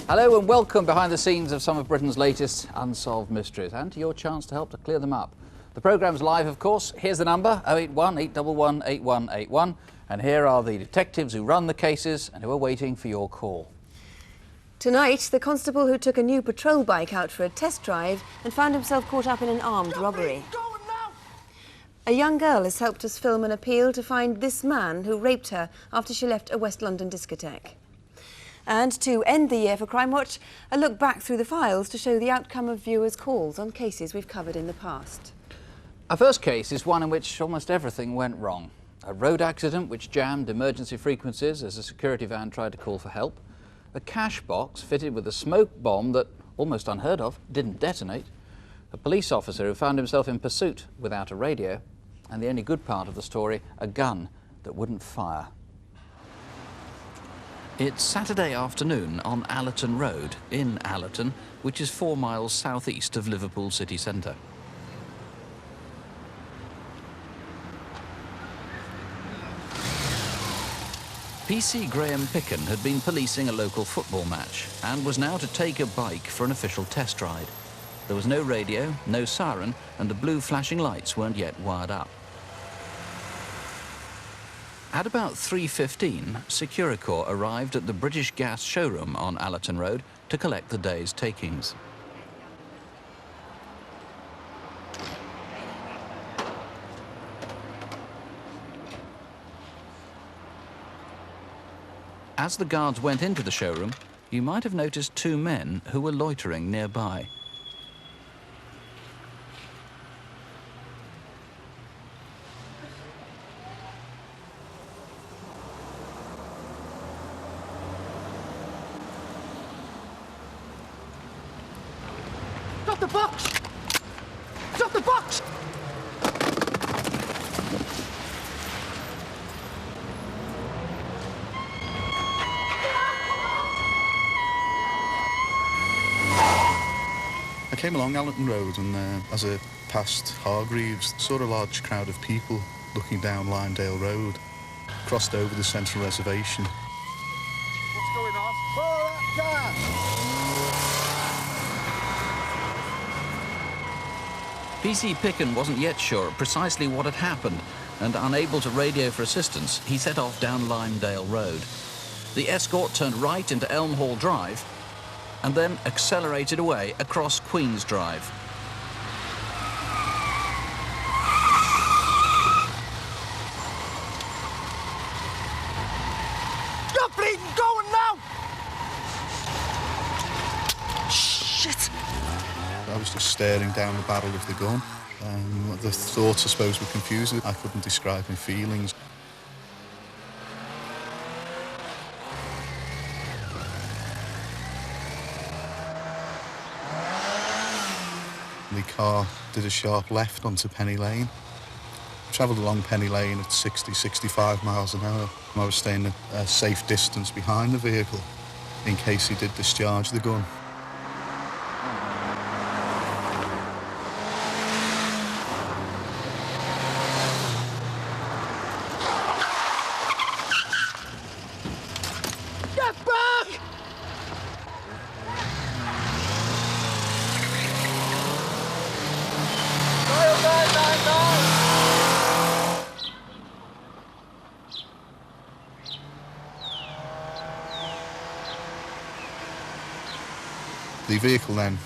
Hello and welcome behind the scenes of some of Britain's latest unsolved mysteries and to your chance to help to clear them up. The programme's live, of course. Here's the number, 081 811 8181. And here are the detectives who run the cases and who are waiting for your call. Tonight, the constable who took a new patrol bike out for a test drive and found himself caught up in an armed robbery. A young girl has helped us film an appeal to find this man who raped her after she left a West London discotheque. And to end the year for Crimewatch, a look back through the files to show the outcome of viewers' calls on cases we've covered in the past. Our first case is one in which almost everything went wrong. A road accident which jammed emergency frequencies as a security van tried to call for help. A cash box fitted with a smoke bomb that, almost unheard of, didn't detonate. A police officer who found himself in pursuit without a radio. And the only good part of the story, a gun that wouldn't fire. It's Saturday afternoon on Allerton Road in Allerton, which is 4 miles southeast of Liverpool city centre. PC Graham Picken had been policing a local football match and was now to take a bike for an official test ride. There was no radio, no siren, and the blue flashing lights weren't yet wired up. At about 3:15, Securicorps arrived at the British Gas showroom on Allerton Road to collect the day's takings. As the guards went into the showroom, you might have noticed two men who were loitering nearby. Drop the box! Drop the box! I came along Allerton Road and as I passed Hargreaves, saw a large crowd of people looking down Lymedale Road. Crossed over the central reservation. What's going on? Follow that car! PC Picken wasn't yet sure precisely what had happened, and unable to radio for assistance, he set off down Lymedale Road. The escort turned right into Elm Hall Drive, and then accelerated away across Queen's Drive. You're bleeding going now! Shit! I was just staring down the barrel of the gun. The thoughts, I suppose, were confusing. I couldn't describe my feelings. The car did a sharp left onto Penny Lane. Travelled along Penny Lane at 60, 65 miles an hour. I was staying a safe distance behind the vehicle in case he did discharge the gun. Get back! The vehicle then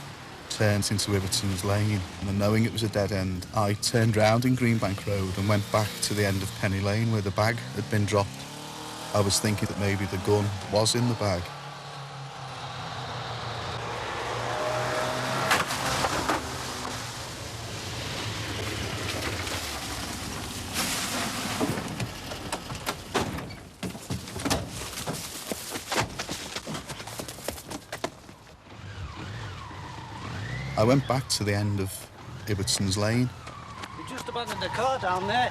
turned into Ibbotson's Lane, and then knowing it was a dead end, I turned round in Greenbank Road and went back to the end of Penny Lane where the bag had been dropped. I was thinking that maybe the gun was in the bag. I went back to the end of Ibbotson's Lane. We just abandoned the car down there.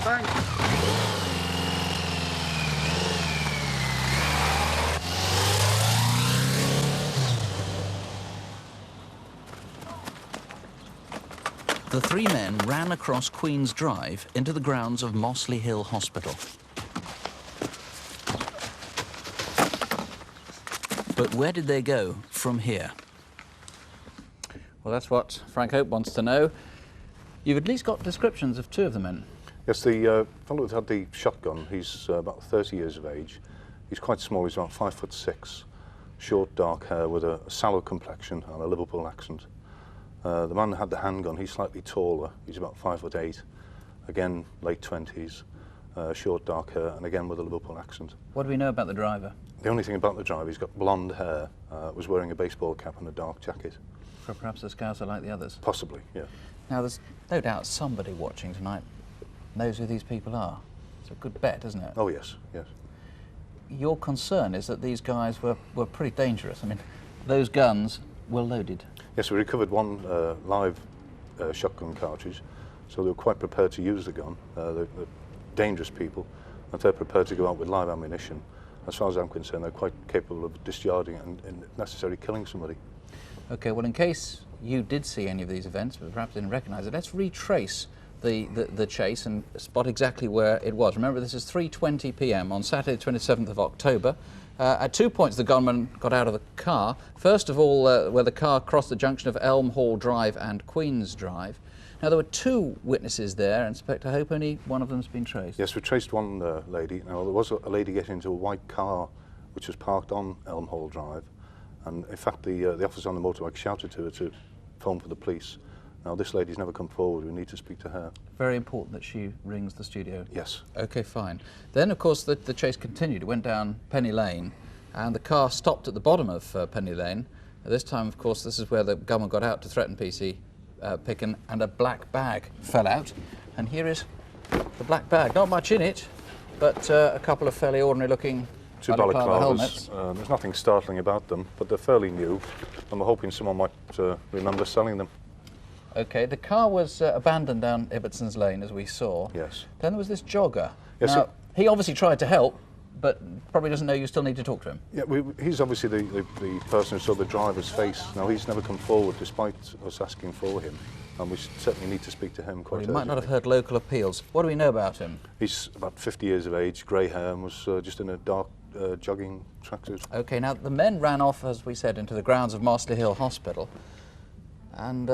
Thanks. The three men ran across Queen's Drive into the grounds of Mossley Hill Hospital. But where did they go from here? Well, that's what Frank Hope wants to know. You've at least got descriptions of two of the men. Yes, the fellow that had the shotgun, he's about 30 years of age. He's quite small, he's about 5'6", short dark hair with a sallow complexion and a Liverpool accent. The man that had the handgun, he's slightly taller, he's about 5'8", again late 20s, short dark hair and again with a Liverpool accent. What do we know about the driver? The only thing about the driver, he's got blonde hair, was wearing a baseball cap and a dark jacket. For perhaps a Scouser like the others? Possibly, yeah. Now, there's no doubt somebody watching tonight knows who these people are. It's a good bet, isn't it? Oh, yes, yes. Your concern is that these guys were pretty dangerous. I mean, those guns were loaded. Yes, we recovered one live shotgun cartridge, so they were quite prepared to use the gun. They're dangerous people, and they're prepared to go out with live ammunition. As far as I'm concerned, they're quite capable of discharging it and if necessary, killing somebody. OK, well, in case you did see any of these events, but perhaps didn't recognise it, let's retrace the chase and spot exactly where it was. Remember, this is 3:20 p.m. on Saturday, 27th of October. At 2 points, the gunman got out of the car. First of all, where the car crossed the junction of Elm Hall Drive and Queen's Drive. Now, there were two witnesses there. Inspector Hope, only one of them's been traced. Yes, we traced one lady. Now, there was a lady getting into a white car which was parked on Elm Hall Drive. And in fact, the officer on the motorbike shouted to her to phone for the police. Now, this lady's never come forward. We need to speak to her. Very important that she rings the studio. Yes. OK, fine. Then, of course, the chase continued. It went down Penny Lane, and the car stopped at the bottom of Penny Lane. This time, of course, this is where the gunman got out to threaten PC Picken, and a black bag fell out. And here is the black bag. Not much in it, but a couple of fairly ordinary-looking two balaclavas. There's nothing startling about them, but they're fairly new, and we're hoping someone might remember selling them. OK, the car was abandoned down Ibbetson's Lane, as we saw. Yes. Then there was this jogger. Yes, now, he obviously tried to help, but probably doesn't know you still need to talk to him. Yeah, he's obviously the person who saw the driver's face. Now, he's never come forward, despite us asking for him, and we certainly need to speak to him quite urgently. He might not have heard local appeals. What do we know about him? He's about 50 years of age, grey hair, and was just in a dark jogging tracksuit. OK, now, the men ran off, as we said, into the grounds of Marsley Hill Hospital, and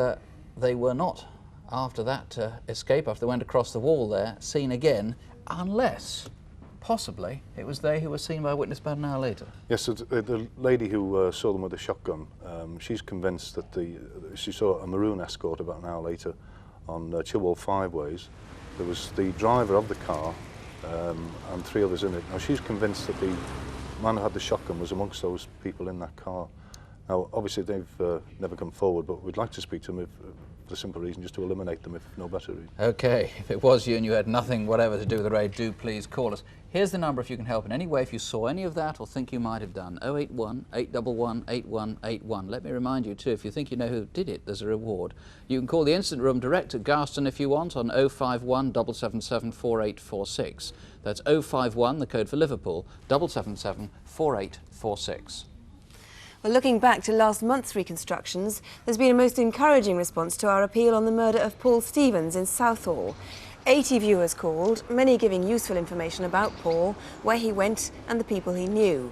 they were not, after that escape, after they went across the wall there, seen again, unless, possibly, it was they who were seen by a witness about an hour later. Yes, so the lady who saw them with the shotgun, she's convinced that she saw a maroon Escort about an hour later on Chilwell Fiveways. There was the driver of the car and three others in it. Now, she's convinced that the man who had the shotgun was amongst those people in that car. Now, obviously, they've never come forward, but we'd like to speak to them for the simple reason, just to eliminate them, if no better reason. OK, if it was you and you had nothing whatever to do with the raid, do please call us. Here's the number if you can help in any way if you saw any of that or think you might have done. 081 811 8181. Let me remind you, too, if you think you know who did it, there's a reward. You can call the Incident Room direct at Garston if you want on 051 777 4846. That's 051, the code for Liverpool, 777 4846. Well, looking back to last month's reconstructions, there's been a most encouraging response to our appeal on the murder of Paul Stevens in Southall. 80 viewers called, many giving useful information about Paul, where he went and the people he knew.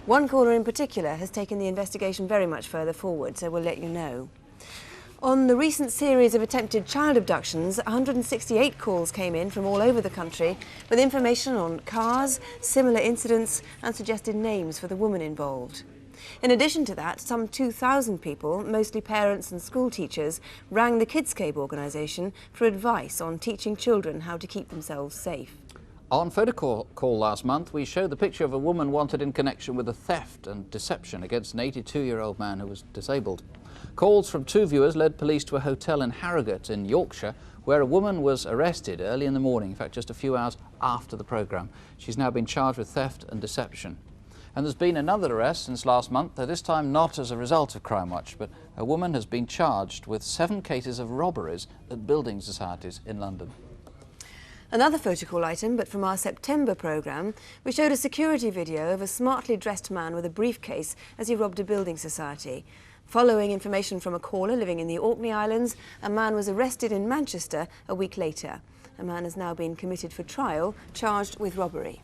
One caller in particular has taken the investigation very much further forward, so we'll let you know. On the recent series of attempted child abductions, 168 calls came in from all over the country with information on cars, similar incidents and suggested names for the woman involved. In addition to that, some 2,000 people, mostly parents and school teachers, rang the Kidscape organisation for advice on teaching children how to keep themselves safe. On Photo Call last month, we showed the picture of a woman wanted in connection with a theft and deception against an 82-year-old man who was disabled. Calls from two viewers led police to a hotel in Harrogate in Yorkshire, where a woman was arrested early in the morning, in fact just a few hours after the programme. She's now been charged with theft and deception. And there's been another arrest since last month, though this time not as a result of Crimewatch, but a woman has been charged with 7 cases of robberies at building societies in London. Another photo call item, but from our September programme, we showed a security video of a smartly dressed man with a briefcase as he robbed a building society. Following information from a caller living in the Orkney Islands, a man was arrested in Manchester a week later. A man has now been committed for trial, charged with robbery.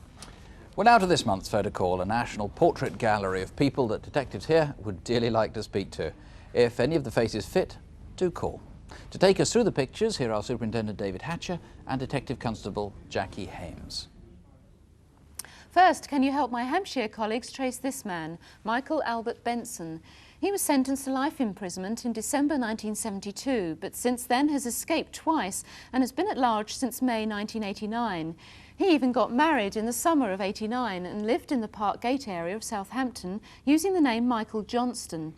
Well, now to this month's photo call, a national portrait gallery of people that detectives here would dearly like to speak to. If any of the faces fit, do call. To take us through the pictures, here are Superintendent David Hatcher and Detective Constable Jackie Hames. First, can you help my Hampshire colleagues trace this man, Michael Albert Benson? He was sentenced to life imprisonment in December 1972, but since then has escaped twice and has been at large since May 1989. He even got married in the summer of '89 and lived in the Park Gate area of Southampton using the name Michael Johnston.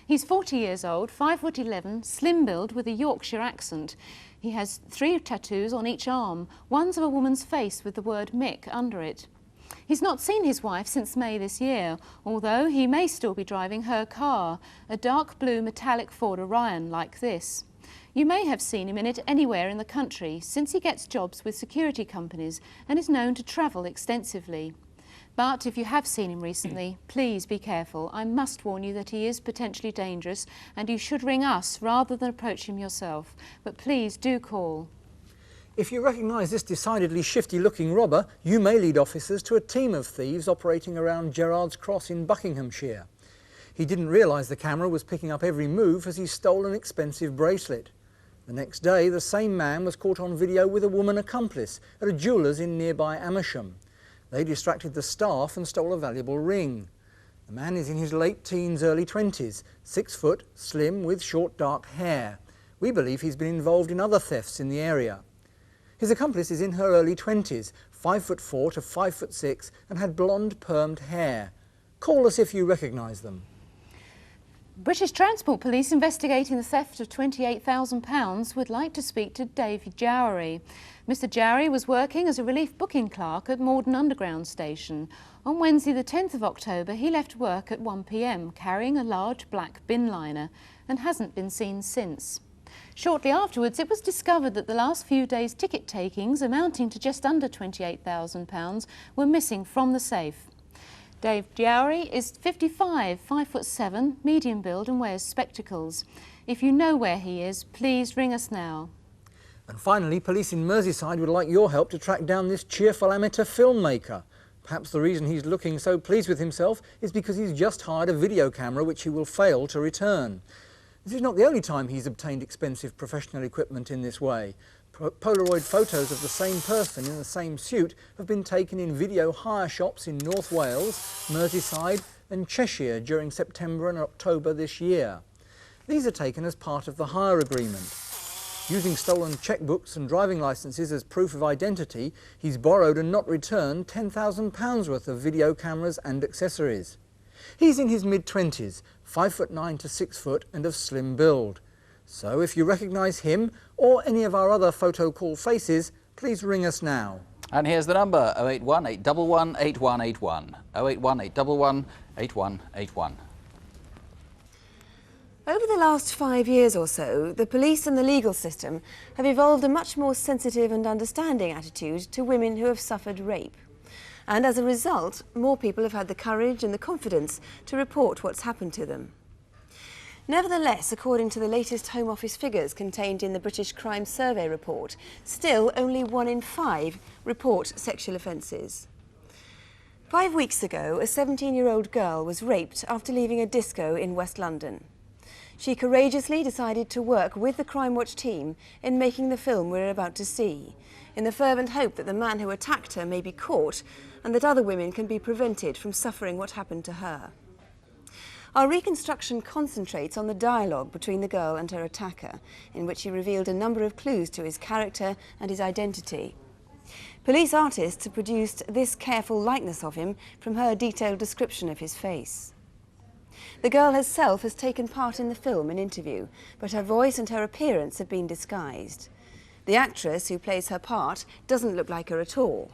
He's 40 years old, 5'11", slim-build with a Yorkshire accent. He has 3 tattoos on each arm. One's of a woman's face with the word Mick under it. He's not seen his wife since May this year, although he may still be driving her car, a dark blue metallic Ford Orion like this. You may have seen him in it anywhere in the country, since he gets jobs with security companies and is known to travel extensively. But if you have seen him recently, please be careful. I must warn you that he is potentially dangerous and you should ring us rather than approach him yourself. But please do call. If you recognise this decidedly shifty-looking robber, you may lead officers to a team of thieves operating around Gerrard's Cross in Buckinghamshire. He didn't realise the camera was picking up every move as he stole an expensive bracelet. The next day, the same man was caught on video with a woman accomplice at a jeweller's in nearby Amersham. They distracted the staff and stole a valuable ring. The man is in his late teens, early 20s, 6 foot, slim, with short dark hair. We believe he's been involved in other thefts in the area. His accomplice is in her early 20s, 5'4" to 5'6", and had blonde permed hair. Call us if you recognise them. British Transport Police investigating the theft of £28,000 would like to speak to David Jowry. Mr Jowry was working as a relief booking clerk at Morden Underground Station. On Wednesday the 10th of October he left work at 1 p.m. carrying a large black bin liner and hasn't been seen since. Shortly afterwards it was discovered that the last few days' ticket takings amounting to just under £28,000 were missing from the safe. Dave Jowry is 55, 5'7", medium build and wears spectacles. If you know where he is, please ring us now. And finally, police in Merseyside would like your help to track down this cheerful amateur filmmaker. Perhaps the reason he's looking so pleased with himself is because he's just hired a video camera which he will fail to return. This is not the only time he's obtained expensive professional equipment in this way. Polaroid photos of the same person in the same suit have been taken in video hire shops in North Wales, Merseyside and Cheshire during September and October this year. These are taken as part of the hire agreement. Using stolen checkbooks and driving licences as proof of identity, he's borrowed and not returned £10,000 worth of video cameras and accessories. He's in his mid-20s, 5'9" to 6 foot and of slim build. So if you recognise him or any of our other photo call faces, please ring us now. And here's the number, 081 811 8181. 081 811 8181. Over the last 5 years or so, the police and the legal system have evolved a much more sensitive and understanding attitude to women who have suffered rape. And as a result, more people have had the courage and the confidence to report what's happened to them. Nevertheless, according to the latest Home Office figures contained in the British Crime Survey report, still only 1 in 5 report sexual offences. 5 weeks ago, a 17-year-old girl was raped after leaving a disco in West London. She courageously decided to work with the Crimewatch team in making the film we're about to see, in the fervent hope that the man who attacked her may be caught and that other women can be prevented from suffering what happened to her. Our reconstruction concentrates on the dialogue between the girl and her attacker, in which he revealed a number of clues to his character and his identity. Police artists have produced this careful likeness of him from her detailed description of his face. The girl herself has taken part in the film and interview, but her voice and her appearance have been disguised. The actress who plays her part doesn't look like her at all.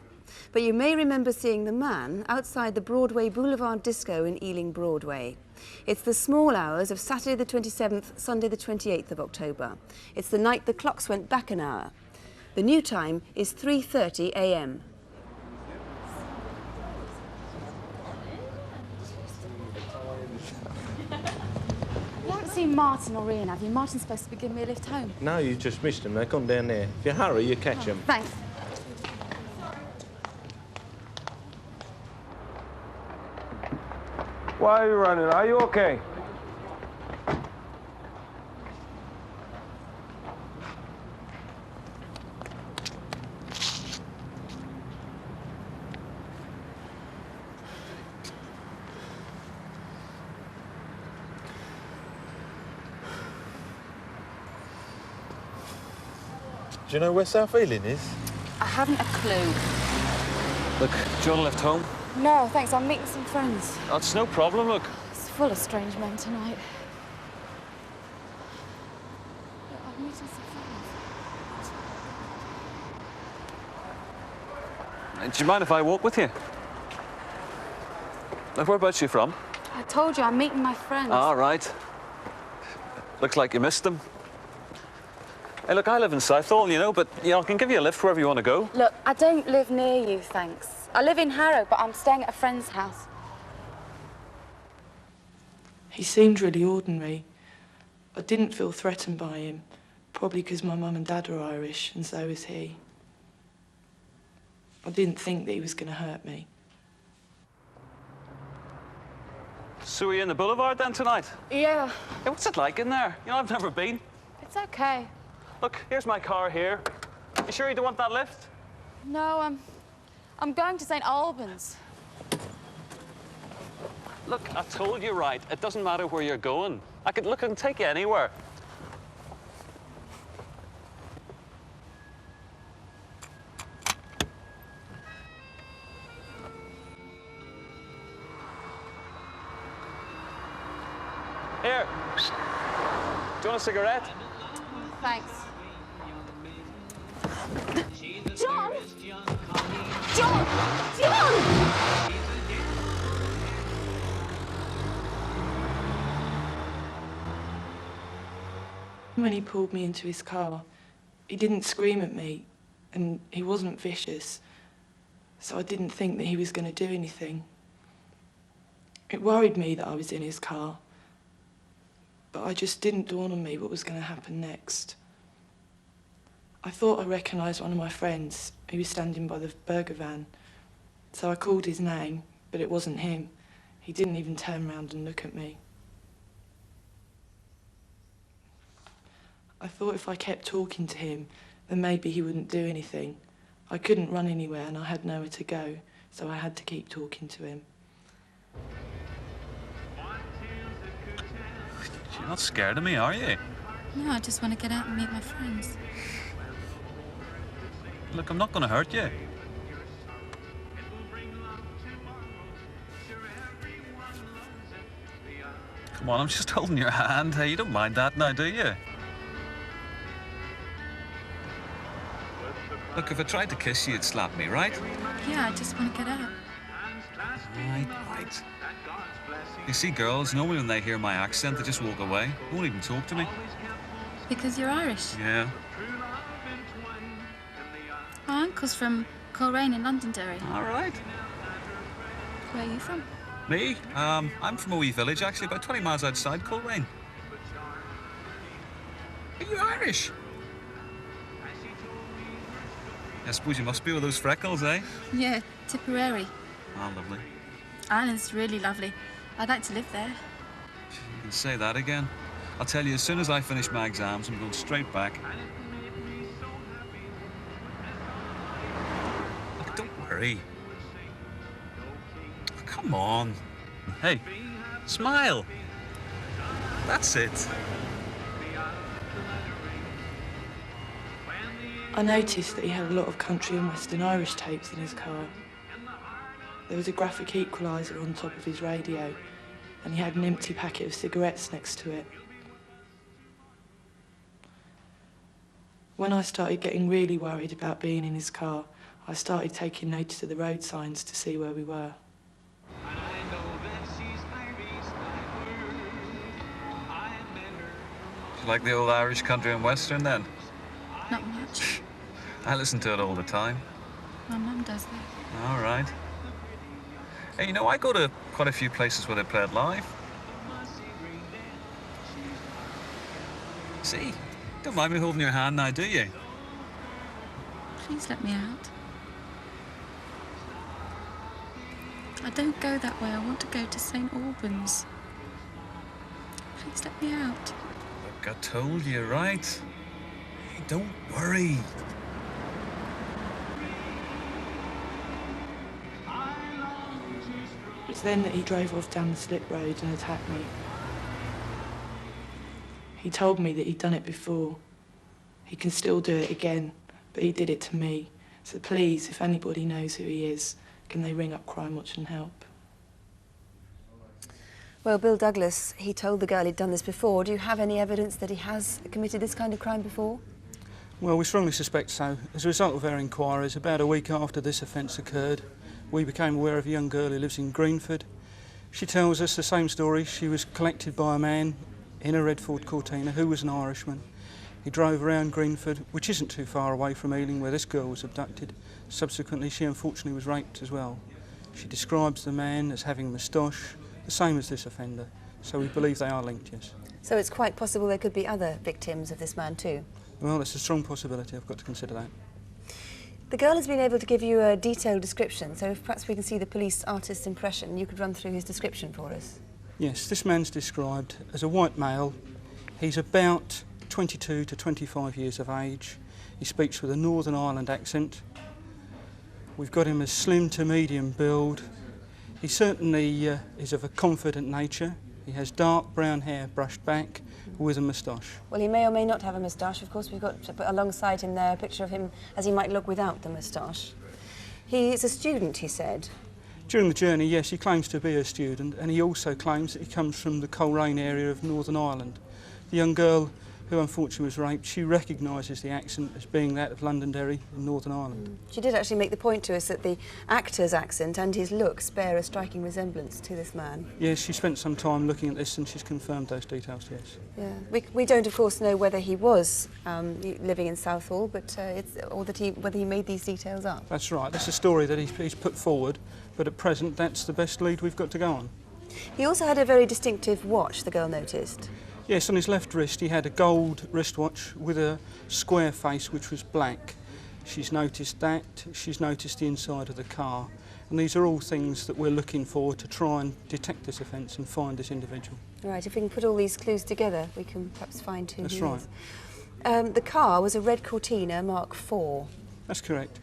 But you may remember seeing the man outside the Broadway Boulevard Disco in Ealing, Broadway. It's the small hours of Saturday the 27th, Sunday the 28th of October. It's the night the clocks went back an hour. The new time is 3:30 a.m. You haven't seen Martin or Ian, have you? Martin's supposed to be giving me a lift home. No, you just missed them. They come down there. If you hurry, you catch them. Thanks. Why are you running? Are you okay? Do you know where South Ealing is? I haven't a clue. Look, John left home. No, thanks. I'm meeting some friends. That's no problem, look. It's full of strange men tonight. Look, I'm meeting some friends. Do you mind if I walk with you? Look, whereabouts are you from? I told you, I'm meeting my friends. All right. Looks like you missed them. Hey, look, I live in Southall, you know, but, you know, I can give you a lift wherever you want to go. Look, I don't live near you, thanks. I live in Harrow, but I'm staying at a friend's house. He seemed really ordinary. I didn't feel threatened by him, probably because my mum and dad are Irish, and so is he. I didn't think that he was going to hurt me. So are you in the boulevard then tonight? Yeah. Hey, what's it like in there? You know, I've never been. It's okay. Look, here's my car here. You sure you don't want that lift? No, I'm going to St. Albans. Look, I told you right. It doesn't matter where you're going. I can take you anywhere. Here. Do you want a cigarette? Thanks. John! John! John! When he pulled me into his car, he didn't scream at me, and he wasn't vicious, so I didn't think that he was going to do anything. It worried me that I was in his car, but I just didn't dawn on me what was going to happen next. I thought I recognised one of my friends who was standing by the burger van, so I called his name, but it wasn't him. He didn't even turn around and look at me. I thought if I kept talking to him, then maybe he wouldn't do anything. I couldn't run anywhere and I had nowhere to go, so I had to keep talking to him. You're not scared of me, are you? No, I just want to get out and meet my friends. Look, I'm not going to hurt you. Come on, I'm just holding your hand. Hey, you don't mind that now, do you? Look, if I tried to kiss you, you'd slap me, right? Yeah, I just want to get out. Right. You see, girls, normally when they hear my accent, they just walk away. They won't even talk to me. Because you're Irish. Yeah. My uncle's from Coleraine in Londonderry. All right. Where are you from? Me? I'm from a wee village, actually, about 20 miles outside Coleraine. Are you Irish? I suppose you must be with those freckles, eh? Yeah, Tipperary. Oh, lovely. Ireland's really lovely. I'd like to live there. You can say that again. I'll tell you, as soon as I finish my exams, I'm going straight back. Look, don't worry. Oh, come on. Hey, smile. That's it. I noticed that he had a lot of country and Western Irish tapes in his car. There was a graphic equaliser on top of his radio, and he had an empty packet of cigarettes next to it. When I started getting really worried about being in his car, I started taking notice of the road signs to see where we were. You like the old Irish country and Western, then? Not much. I listen to it all the time. My mum does that. All right. Hey, you know, I go to quite a few places where they play it live. See? Don't mind me holding your hand now, do you? Please let me out. I don't go that way. I want to go to St Albans. Please let me out. Look, I told you, right? Hey, don't worry. It's then that he drove off down the slip road and attacked me. He told me that he'd done it before. He can still do it again, but he did it to me. So please, if anybody knows who he is, can they ring up Crimewatch and help? Well, Bill Douglas, he told the girl he'd done this before. Do you have any evidence that he has committed this kind of crime before? Well, we strongly suspect so. As a result of our inquiries, about a week after this offence occurred, we became aware of a young girl who lives in Greenford. She tells us the same story. She was collected by a man in a red Ford Cortina who was an Irishman. He drove around Greenford, which isn't too far away from Ealing, where this girl was abducted. Subsequently, she unfortunately was raped as well. She describes the man as having a moustache, the same as this offender, so we believe they are linked, yes. So it's quite possible there could be other victims of this man too? Well, it's a strong possibility. I've got to consider that. The girl has been able to give you a detailed description, so if perhaps we can see the police artist's impression, you could run through his description for us. Yes, this man's described as a white male. He's about 22 to 25 years of age. He speaks with a Northern Ireland accent. We've got him as slim to medium build. He certainly is of a confident nature. He has dark brown hair brushed back with a moustache. Well, he may or may not have a moustache. Of course, we've got alongside him there a picture of him as he might look without the moustache. He is a student, he said. During the journey, yes, he claims to be a student, and he also claims that he comes from the Coleraine area of Northern Ireland. The young girl who unfortunately was raped, she recognises the accent as being that of Londonderry in Northern Ireland. She did actually make the point to us that the actor's accent and his looks bear a striking resemblance to this man. Yes, she spent some time looking at this and she's confirmed those details, yes. Yeah, we don't of course know whether he was living in Southall, but whether he made these details up. That's right, that's a story that he's put forward, but at present that's the best lead we've got to go on. He also had a very distinctive watch, the girl noticed. Yes, on his left wrist he had a gold wristwatch with a square face which was black. She's noticed that, she's noticed the inside of the car, and these are all things that we're looking for to try and detect this offence and find this individual. Right, if we can put all these clues together, we can perhaps find who he is. That's right. The car was a red Cortina Mark IV. That's correct.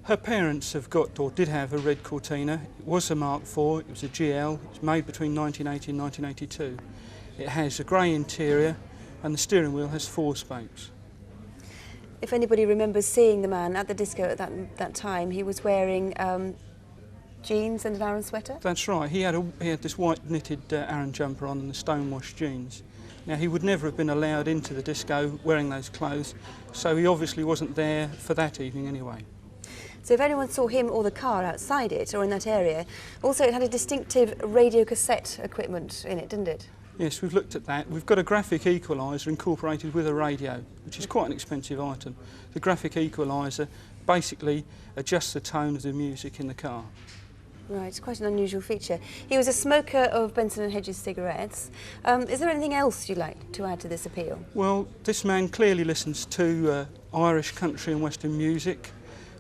Her parents have got, or did have, a red Cortina. It was a Mark IV, it was a GL, it was made between 1980 and 1982. It has a grey interior and the steering wheel has 4 spokes. If anybody remembers seeing the man at the disco at that time, he was wearing jeans and an Aran sweater? That's right. He had this white knitted Aran jumper on and the stonewashed jeans. Now, he would never have been allowed into the disco wearing those clothes, so he obviously wasn't there for that evening anyway. So if anyone saw him or the car outside it or in that area, also it had a distinctive radio cassette equipment in it, didn't it? Yes, we've looked at that. We've got a graphic equaliser incorporated with a radio, which is quite an expensive item. The graphic equaliser basically adjusts the tone of the music in the car. Right, it's quite an unusual feature. He was a smoker of Benson and Hedges cigarettes. Is there anything else you'd like to add to this appeal? Well, this man clearly listens to Irish country and Western music.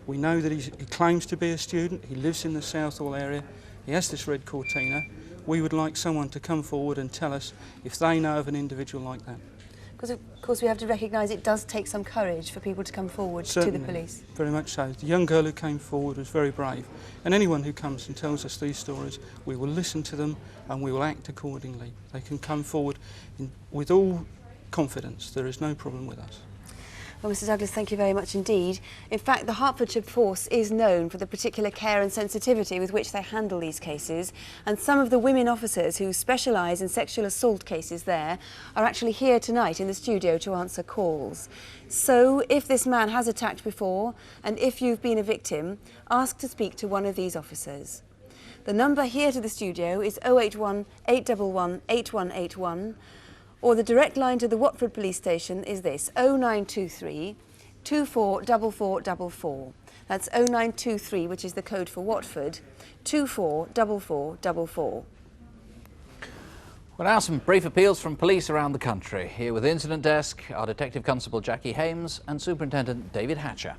We know that he claims to be a student. He lives in the Southall area. He has this red Cortina. We would like someone to come forward and tell us if they know of an individual like that. Because of course we have to recognise it does take some courage for people to come forward Certainly, to the police. Very much so. The young girl who came forward was very brave. And anyone who comes and tells us these stories, we will listen to them and we will act accordingly. They can come forward with all confidence. There is no problem with us. Well, Mr Douglas, thank you very much indeed. In fact, the Hertfordshire Force is known for the particular care and sensitivity with which they handle these cases, and some of the women officers who specialise in sexual assault cases there are actually here tonight in the studio to answer calls. So, if this man has attacked before, and if you've been a victim, ask to speak to one of these officers. The number here to the studio is 081 811 8181, or the direct line to the Watford Police Station is this, 0923 244444. That's 0923, which is the code for Watford, 244444. Well, now some brief appeals from police around the country. Here with the Incident Desk are Detective Constable Jackie Hames and Superintendent David Hatcher.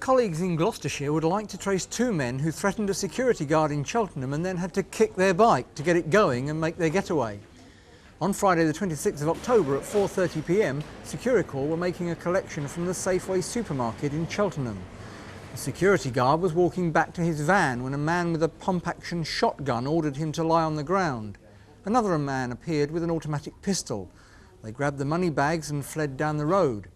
colleagues in Gloucestershire would like to trace two men who threatened a security guard in Cheltenham and then had to kick their bike to get it going and make their getaway. On Friday the 26th of October at 4:30 p.m, Securicorps were making a collection from the Safeway supermarket in Cheltenham. The security guard was walking back to his van when a man with a pump-action shotgun ordered him to lie on the ground. Another man appeared with an automatic pistol. They grabbed the money bags and fled down the road.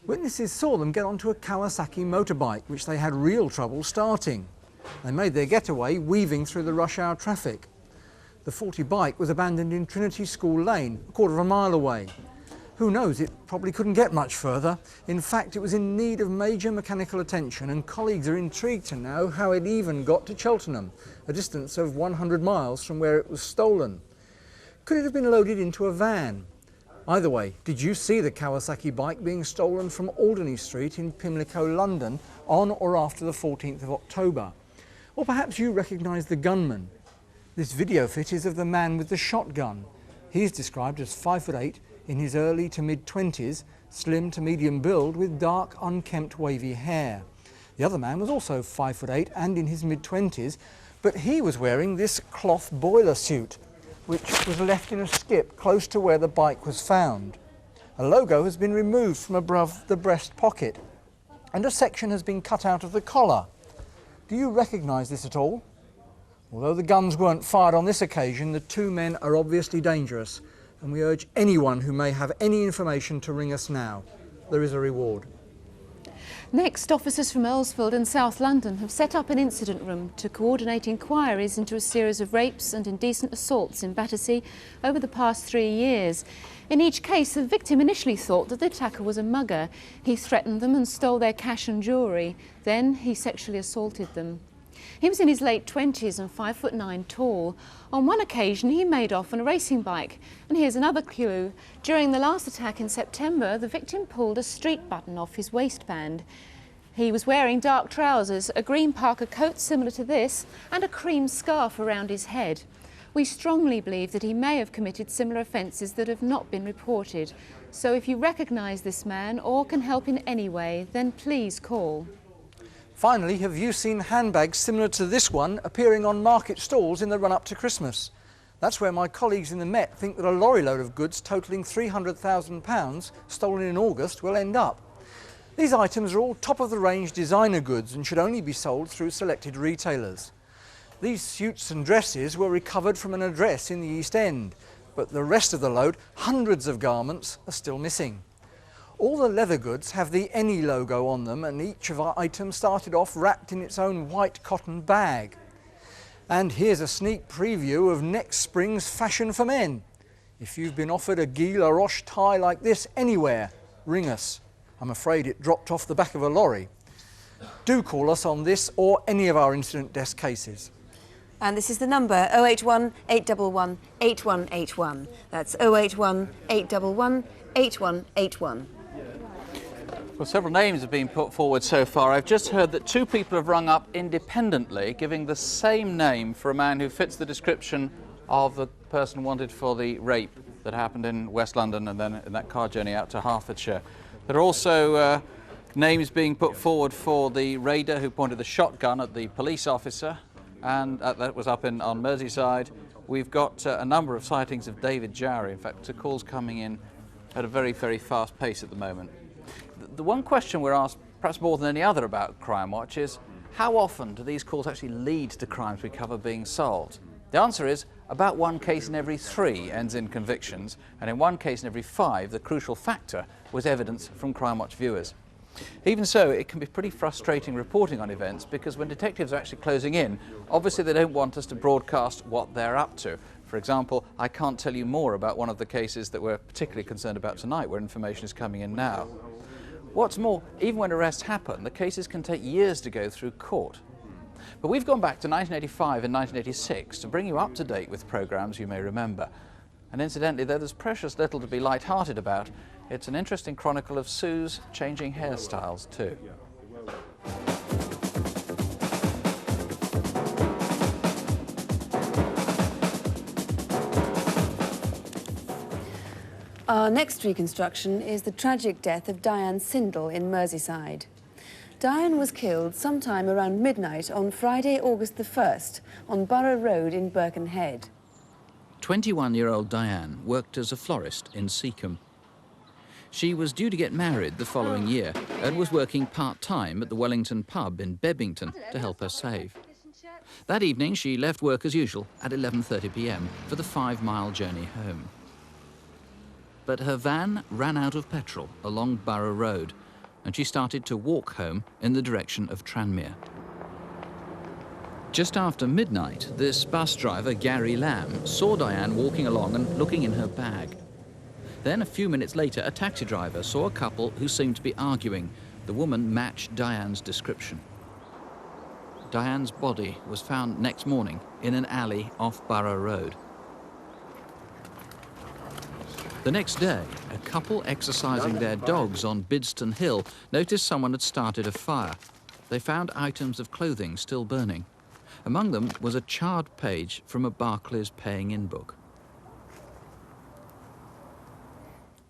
Witnesses saw them get onto a Kawasaki motorbike, which they had real trouble starting. They made their getaway, weaving through the rush hour traffic. The faulty bike was abandoned in Trinity School Lane, a quarter of a mile away. Who knows, it probably couldn't get much further. In fact, it was in need of major mechanical attention, and colleagues are intrigued to know how it even got to Cheltenham, a distance of 100 miles from where it was stolen. Could it have been loaded into a van? Either way, did you see the Kawasaki bike being stolen from Alderney Street in Pimlico, London, on or after the 14th of October? Or perhaps you recognise the gunman. This video fit is of the man with the shotgun. He's described as 5'8", in his early to mid-20s, slim to medium build with dark, unkempt, wavy hair. The other man was also 5'8" and in his mid-20s, but he was wearing this cloth boiler suit, which was left in a skip close to where the bike was found. A logo has been removed from above the breast pocket, and a section has been cut out of the collar. Do you recognise this at all? Although the guns weren't fired on this occasion, the two men are obviously dangerous, and we urge anyone who may have any information to ring us now. There is a reward. Next, officers from Earlsfield and South London have set up an incident room to coordinate inquiries into a series of rapes and indecent assaults in Battersea over the past 3 years. In each case, the victim initially thought that the attacker was a mugger. He threatened them and stole their cash and jewellery. Then he sexually assaulted them. He was in his late 20s and 5'9" tall. On one occasion, he made off on a racing bike. And here's another clue. During the last attack in September, the victim pulled a street button off his waistband. He was wearing dark trousers, a green parka coat similar to this, and a cream scarf around his head. We strongly believe that he may have committed similar offences that have not been reported. So if you recognise this man or can help in any way, then please call. Finally, have you seen handbags similar to this one appearing on market stalls in the run-up to Christmas? That's where my colleagues in the Met think that a lorry load of goods totalling £300,000 stolen in August will end up. These items are all top-of-the-range designer goods and should only be sold through selected retailers. These suits and dresses were recovered from an address in the East End, but the rest of the load, hundreds of garments, are still missing. All the leather goods have the Any logo on them, and each of our items started off wrapped in its own white cotton bag. And here's a sneak preview of next spring's fashion for men. If you've been offered a Guy Laroche tie like this anywhere, ring us. I'm afraid it dropped off the back of a lorry. Do call us on this or any of our incident desk cases. And this is the number 081 811 8181. That's 081 811 8181. Well, several names have been put forward so far. I've just heard that 2 people have rung up independently, giving the same name for a man who fits the description of the person wanted for the rape that happened in West London and then in that car journey out to Hertfordshire. There are also names being put forward for the raider who pointed the shotgun at the police officer, and that was up on Merseyside. We've got a number of sightings of David Jowry. In fact, calls coming in at a very, very fast pace at the moment. The one question we're asked, perhaps more than any other, about Crimewatch is how often do these calls actually lead to crimes we cover being solved? The answer is about 1 case in every 3 ends in convictions, and in 1 case in every 5 the crucial factor was evidence from Crimewatch viewers. Even so, it can be pretty frustrating reporting on events, because when detectives are actually closing in, obviously they don't want us to broadcast what they're up to. For example, I can't tell you more about one of the cases that we're particularly concerned about tonight, where information is coming in now. What's more, even when arrests happen, the cases can take years to go through court. But we've gone back to 1985 and 1986 to bring you up to date with programmes you may remember. And incidentally, though there's precious little to be light-hearted about, it's an interesting chronicle of Sue's changing hairstyles too. Our next reconstruction is the tragic death of Diane Sindelle in Merseyside. Diane was killed sometime around midnight on Friday, August the 1st, on Borough Road in Birkenhead. 21-year-old Diane worked as a florist in Seacombe. She was due to get married the following year and was working part-time at the Wellington pub in Bebington to help her save. That evening, she left work as usual at 11:30 p.m. for the 5-mile journey home. But her van ran out of petrol along Borough Road, and she started to walk home in the direction of Tranmere. Just after midnight, this bus driver, Gary Lamb, saw Diane walking along and looking in her bag. Then, a few minutes later, a taxi driver saw a couple who seemed to be arguing. The woman matched Diane's description. Diane's body was found next morning in an alley off Borough Road. The next day, a couple exercising their dogs on Bidston Hill noticed someone had started a fire. They found items of clothing still burning. Among them was a charred page from a Barclays paying-in book.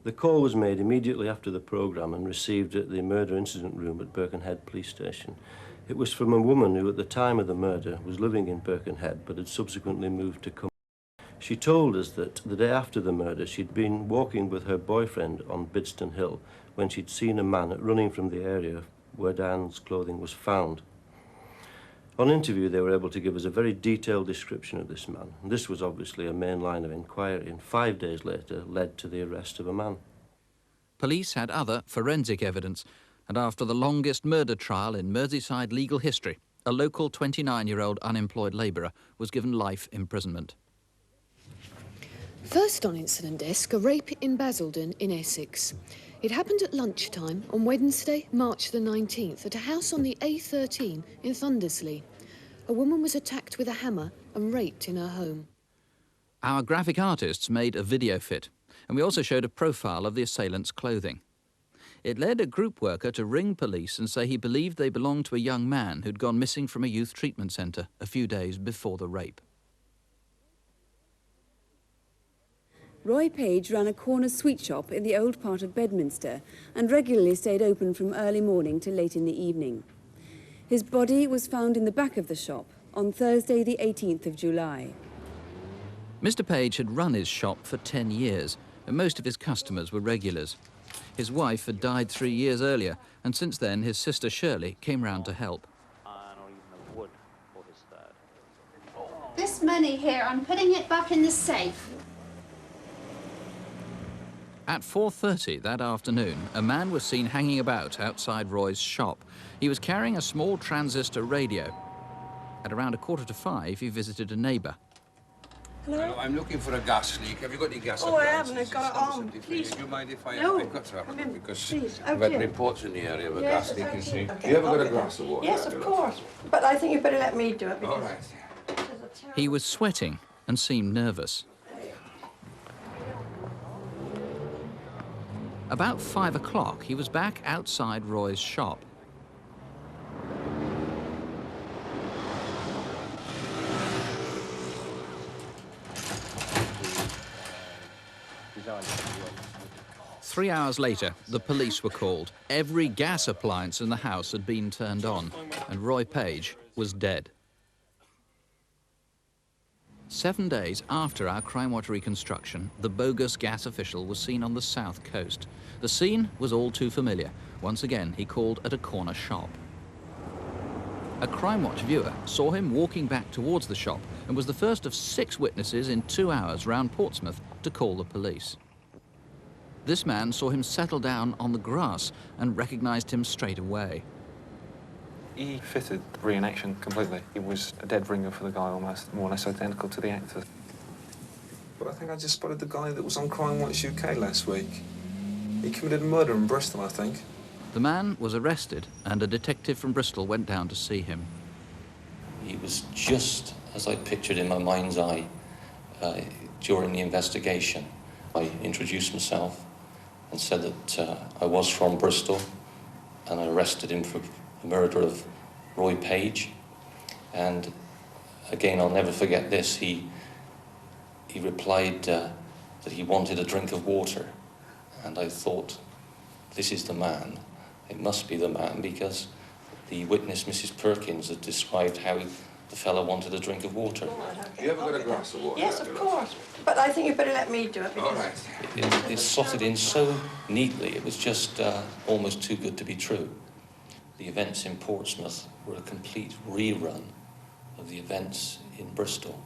The call was made immediately after the programme and received at the murder incident room at Birkenhead Police Station. It was from a woman who, at the time of the murder, was living in Birkenhead but had subsequently moved to Cumberland. She told us that the day after the murder, she'd been walking with her boyfriend on Bidston Hill when she'd seen a man running from the area where Diane's clothing was found. On interview, they were able to give us a very detailed description of this man. And this was obviously a main line of inquiry, and 5 days later led to the arrest of a man. Police had other forensic evidence, and after the longest murder trial in Merseyside legal history, a local 29-year-old unemployed labourer was given life imprisonment. First on incident desk, a rape in Basildon in Essex. It happened at lunchtime on Wednesday, March the 19th, at a house on the A13 in Thundersley. A woman was attacked with a hammer and raped in her home. Our graphic artists made a video fit, and we also showed a profile of the assailant's clothing. It led a group worker to ring police and say he believed they belonged to a young man who'd gone missing from a youth treatment centre a few days before the rape. Roy Page ran a corner sweet shop in the old part of Bedminster and regularly stayed open from early morning to late in the evening. His body was found in the back of the shop on Thursday the 18th of July. Mr. Page had run his shop for 10 years, and most of his customers were regulars. His wife had died 3 years earlier, and since then his sister Shirley came round to help. This money here, I'm putting it back in the safe. At 4:30 that afternoon, a man was seen hanging about outside Roy's shop. He was carrying a small transistor radio. At around 4:45, he visited a neighbour. Hello? I'm looking for a gas leak. Have you got any gas? Oh, I haven't. I've got it on. Please. Do you mind if I No. I've got to have it because Please. we've had reports in the area of a gas leak, you see. Okay. You ever got a glass of water? Yes, of course. But I think you better let me do it. All right. He was sweating and seemed nervous. About 5 o'clock, he was back outside Roy's shop. Three hours later, the police were called. Every gas appliance in the house had been turned on, and Roy Page was dead. 7 days after our Crimewatch reconstruction, the bogus gas official was seen on the south coast. The scene was all too familiar. Once again, he called at a corner shop. A Crimewatch viewer saw him walking back towards the shop and was the first of 6 witnesses in 2 hours round Portsmouth to call the police. This man saw him settle down on the grass and recognised him straight away. He fitted the reenaction completely. He was a dead ringer for the guy, almost more or less identical to the actor. But I think I just spotted the guy that was on Crimewatch UK last week. He committed a murder in Bristol, I think. The man was arrested, and a detective from Bristol went down to see him. He was just as I pictured in my mind's eye during the investigation. I introduced myself and said that I was from Bristol, and I arrested him for the murder of Roy Page. And again, I'll never forget this. He replied that he wanted a drink of water. And I thought, this is the man. It must be the man, because The witness, Mrs. Perkins, had described how the fellow wanted a drink of water. You ever got a glass of water? Yes, of course. But I think you better let me do it. All right. It slotted in so neatly, it was just almost too good to be true. The events in Portsmouth were a complete rerun of the events in Bristol.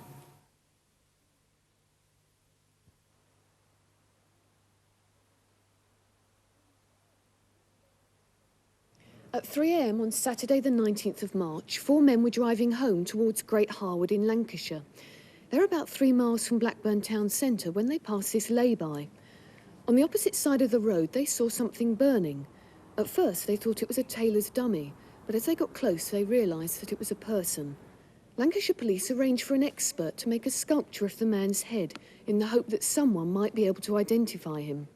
At 3 a.m. on Saturday the 19th of March, 4 men were driving home towards Great Harwood in Lancashire. They're about 3 miles from Blackburn town centre when they passed this lay-by. On the opposite side of the road, they saw something burning. At first, they thought it was a tailor's dummy, but as they got close, they realised that it was a person. Lancashire police arranged for an expert to make a sculpture of the man's head in the hope that someone might be able to identify him.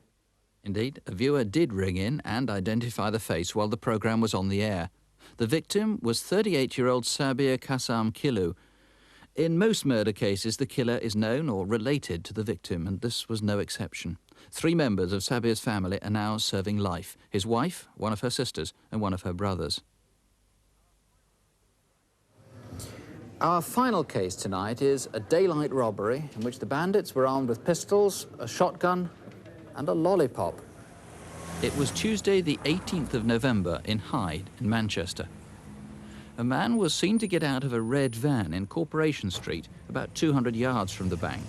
Indeed, a viewer did ring in and identify the face while the programme was on the air. The victim was 38-year-old Sabir Kassam Kilu. In most murder cases, the killer is known or related to the victim, and this was no exception. 3 members of Sabir's family are now serving life: his wife, one of her sisters, and one of her brothers. Our final case tonight is a daylight robbery in which the bandits were armed with pistols, a shotgun, and a lollipop. It was Tuesday the 18th of November in Hyde in Manchester. A man was seen to get out of a red van in Corporation Street, about 200 yards from the bank.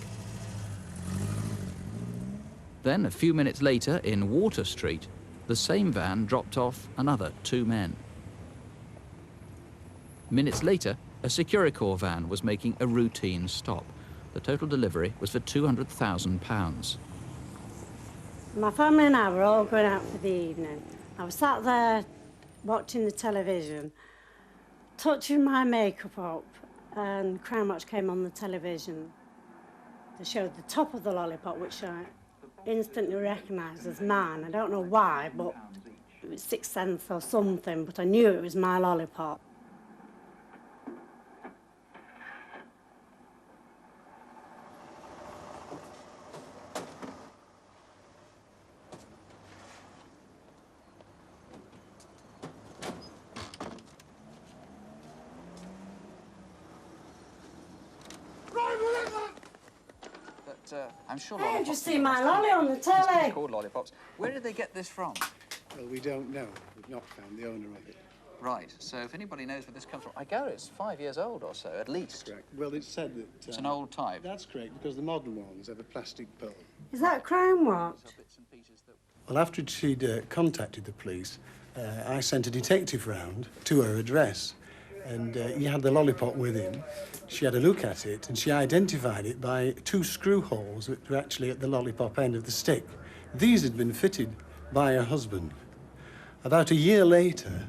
Then, a few minutes later, in Water Street, the same van dropped off another 2 men. Minutes later, a Securicorps van was making a routine stop. The total delivery was for £200,000. My family and I were all going out for the evening. I was sat there watching the television, touching my makeup up, and Crimewatch came on the television. They showed the top of the lollipop, which I instantly recognised as mine. I don't know why, but it was sixth sense or something, but I knew it was my lollipop. I'm sure I just see my lolly on the telly. Called lollipops. Where did they get this from? Well, we don't know. We've not found the owner of it. Right, so if anybody knows where this comes from, I gather it's 5 years old or so, at least. That's correct. Well, it's said that... it's an old type. That's correct, because the modern ones have a plastic pearl. Is that Crimewatch? Well, after she'd contacted the police, I sent a detective round to her address, and he had the lollipop with him. She had a look at it, and she identified it by 2 screw holes that were actually at the lollipop end of the stick. These had been fitted by her husband. About a year later,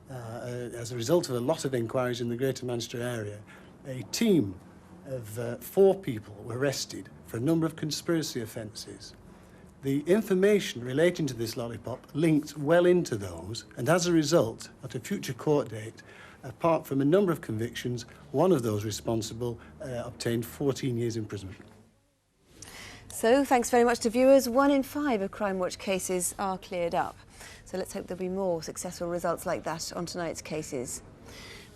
as a result of a lot of inquiries in the Greater Manchester area, a team of 4 people were arrested for a number of conspiracy offences. The information relating to this lollipop linked well into those, and as a result, at a future court date, apart from a number of convictions, one of those responsible obtained 14 years imprisonment. So, thanks very much to viewers. 1 in 5 of Crimewatch cases are cleared up. So let's hope there'll be more successful results like that on tonight's cases.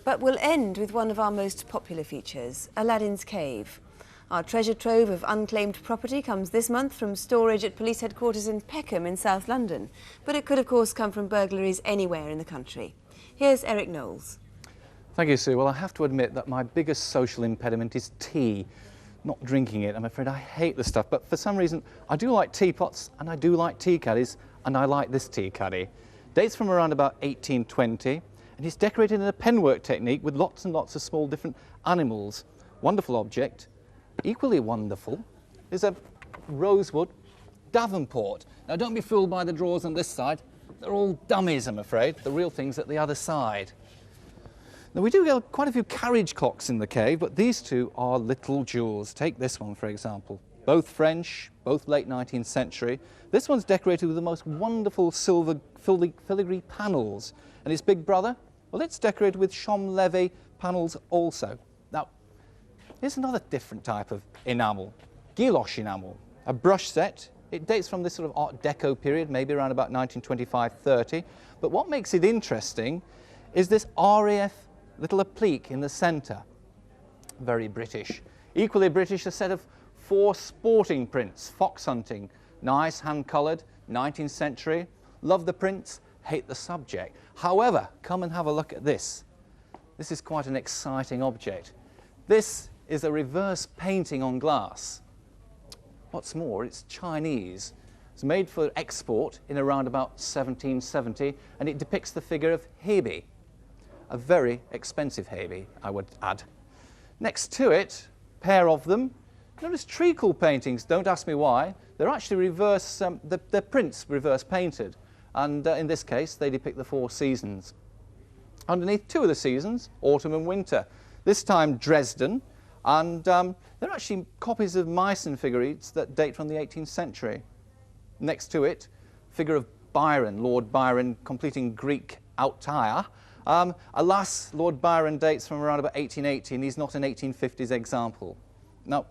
But we'll end with one of our most popular features, Aladdin's Cave. Our treasure trove of unclaimed property comes this month from storage at police headquarters in Peckham in South London. But it could, of course, come from burglaries anywhere in the country. Here's Eric Knowles. Thank you, Sue. Well, I have to admit that my biggest social impediment is tea. Not drinking it, I'm afraid. I hate the stuff, but for some reason I do like teapots and I do like tea caddies, and I like this tea caddy. Dates from around about 1820, and it's decorated in a penwork technique with lots and lots of small different animals. Wonderful object. Equally wonderful is a rosewood Davenport. Now don't be fooled by the drawers on this side. They're all dummies, I'm afraid. The real thing's at the other side. Now, we do get quite a few carriage clocks in the cave, but these 2 are little jewels. Take this one, for example. Both French, both late 19th century. This one's decorated with the most wonderful silver filigree panels. And its big brother, well, it's decorated with Chaume-Levy panels also. Now, here's another different type of enamel, guilloche enamel. A brush set. It dates from this sort of Art Deco period, maybe around about 1925-30. But what makes it interesting is this RAF little applique in the centre. Very British. Equally British, a set of 4 sporting prints, fox hunting. Nice, hand-coloured, 19th century. Love the prints, hate the subject. However, come and have a look at this. This is quite an exciting object. This is a reverse painting on glass. What's more, it's Chinese. It's made for export in around about 1770, and it depicts the figure of Hebe. A very expensive Hebe, I would add. Next to it, pair of them. Notice treacle paintings, don't ask me why. They're actually reverse, they're prints reverse painted. And in this case, they depict the 4 seasons. Underneath 2 of the seasons, autumn and winter. This time Dresden, and they're actually copies of Meissen figurines that date from the 18th century. Next to it, figure of Byron, Lord Byron, completing Greek outire. Alas, Lord Byron dates from around about 1880, and he's not an 1850s example. Now,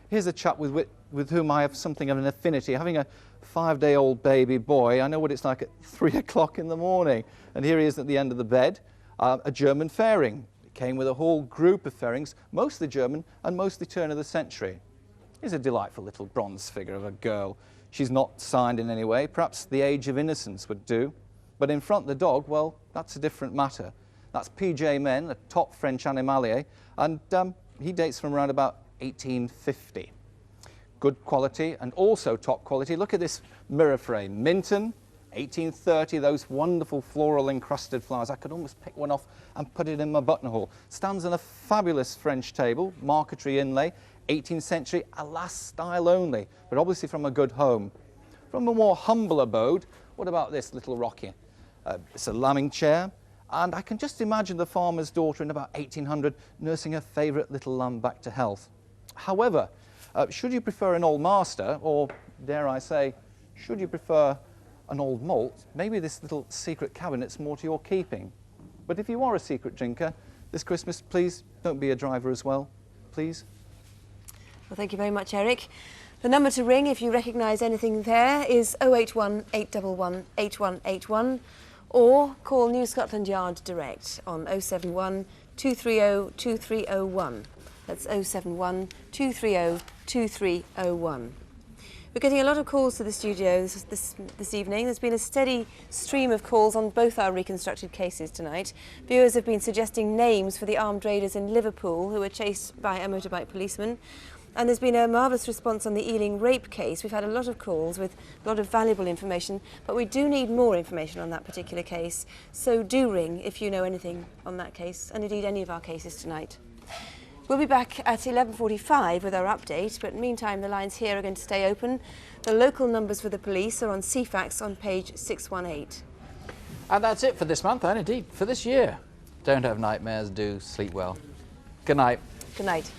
here's a chap with whom I have something of an affinity. Having a 5-day-old baby boy, I know what it's like at 3 o'clock in the morning. And here he is at the end of the bed, a German fairing. It came with a whole group of fairings, mostly German and mostly turn of the century. Here's a delightful little bronze figure of a girl. She's not signed in any way. Perhaps the age of innocence would do. But in front the dog, well, that's a different matter. That's P.J. Men, a top French animalier, and he dates from around about 1850. Good quality and also top quality. Look at this mirror frame. Minton, 1830, those wonderful floral encrusted flowers. I could almost pick one off and put it in my buttonhole. Stands on a fabulous French table, marquetry inlay, 18th century, alas, style only, but obviously from a good home. From a more humble abode, what about this little rocky? It's a lambing chair, and I can just imagine the farmer's daughter in about 1800 nursing her favourite little lamb back to health. However, should you prefer an old master, or dare I say, should you prefer an old malt, maybe this little secret cabinet's more to your keeping. But if you are a secret drinker, this Christmas, please don't be a driver as well, please. Well, thank you very much, Eric. The number to ring if you recognise anything there is 081 811 8181, or call New Scotland Yard direct on 071 230 2301. That's 071 230 2301. We're getting a lot of calls to the studio this evening. There's been a steady stream of calls on both our reconstructed cases tonight. Viewers have been suggesting names for the armed raiders in Liverpool who were chased by a motorbike policeman. And there's been a marvellous response on the Ealing rape case. We've had a lot of calls with a lot of valuable information, but we do need more information on that particular case. So do ring if you know anything on that case, and indeed any of our cases tonight. We'll be back at 11:45 with our update, but meantime the lines here are going to stay open. The local numbers for the police are on CFAX on page 618. And that's it for this month, and indeed for this year. Don't have nightmares, do sleep well. Good night. Good night.